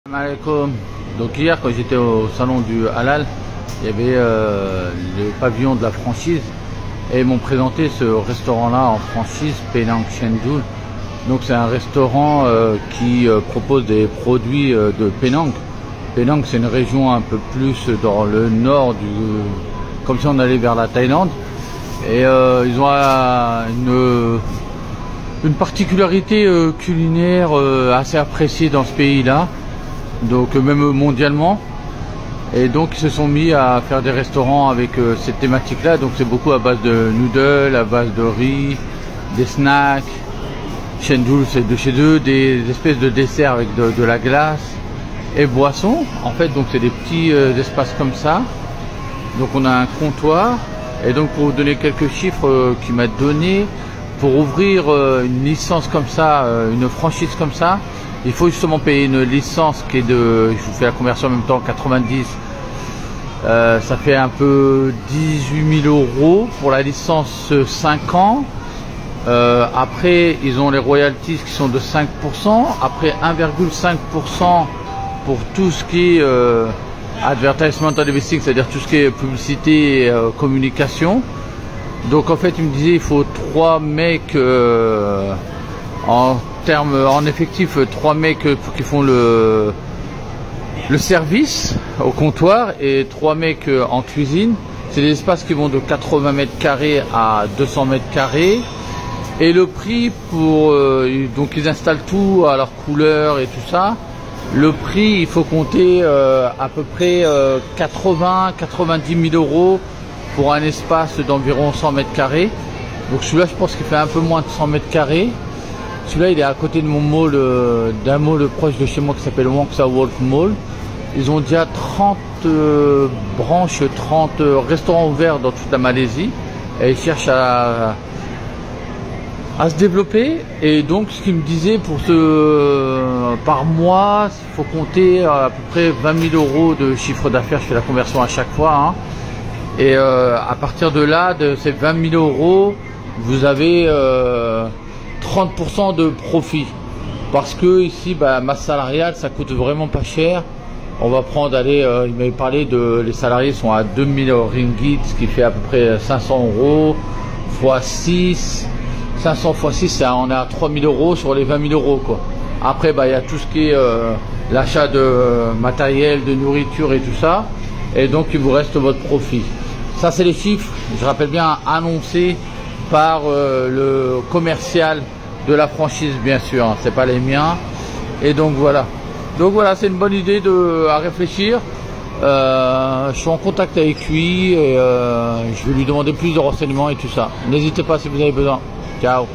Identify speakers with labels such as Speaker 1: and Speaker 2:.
Speaker 1: Salam alaikum. Donc hier quand j'étais au salon du halal, il y avait le pavillon de la franchise et ils m'ont présenté ce restaurant là en franchise, Penang Chendul. Donc c'est un restaurant qui propose des produits de Penang. Penang c'est une région un peu plus dans le nord comme si on allait vers la Thaïlande, et ils ont une particularité culinaire assez appréciée dans ce pays là, donc même mondialement. Et donc ils se sont mis à faire des restaurants avec cette thématique là. Donc c'est beaucoup à base de noodles, à base de riz, des snacks. Chendul c'est de chez eux, des espèces de desserts avec de la glace et boissons. En fait donc c'est des petits espaces comme ça. Donc on a un comptoir, et donc pour vous donner quelques chiffres qu'il m'a donné, pour ouvrir une licence comme ça, une franchise comme ça, il faut justement payer une licence qui est de, je vous fais la conversion en même temps, 90, ça fait un peu 18 000 € pour la licence 5 ans. Après ils ont les royalties qui sont de 5%, après 1,5% pour tout ce qui est advertisement investing, c'est-à-dire tout ce qui est publicité et communication. Donc en fait il me disait il faut 3 mecs en effectif, 3 mecs qui font le service au comptoir et 3 mecs en cuisine. C'est des espaces qui vont de 80 mètres carrés à 200 mètres carrés. Et le prix pour donc ils installent tout à leur couleur et tout ça. Le prix, il faut compter à peu près 80-90 000 € pour un espace d'environ 100 mètres carrés. Donc celui-là, je pense qu'il fait un peu moins de 100 mètres carrés. Celui-là, il est à côté de mon mall, d'un mall proche de chez moi qui s'appelle Wong Sa Wolf Mall. Ils ont déjà 30 branches, 30 restaurants ouverts dans toute la Malaisie. Et ils cherchent à se développer. Et donc ce qu'il me disait, pour par mois il faut compter à peu près 20 000 € de chiffre d'affaires. Je fais la conversion à chaque fois, hein. Et à partir de là, de ces 20 000 € vous avez 30% de profit, parce que ici masse salariale ça coûte vraiment pas cher. On va prendre, allez, il m'avait parlé de, les salariés sont à 2000 ringgit, ce qui fait à peu près 500 € x 6. 500 x 6, on est à 3 000 € sur les 20 000 € quoi. Après il y a tout ce qui est l'achat de matériel, de nourriture et tout ça, et donc il vous reste votre profit. Ça c'est les chiffres, je rappelle bien, annoncés par le commercial de la franchise bien sûr, hein, c'est pas les miens. Et donc voilà, c'est une bonne idée à réfléchir. Je suis en contact avec lui et je vais lui demander plus de renseignements et tout ça. N'hésitez pas si vous avez besoin. Ciao.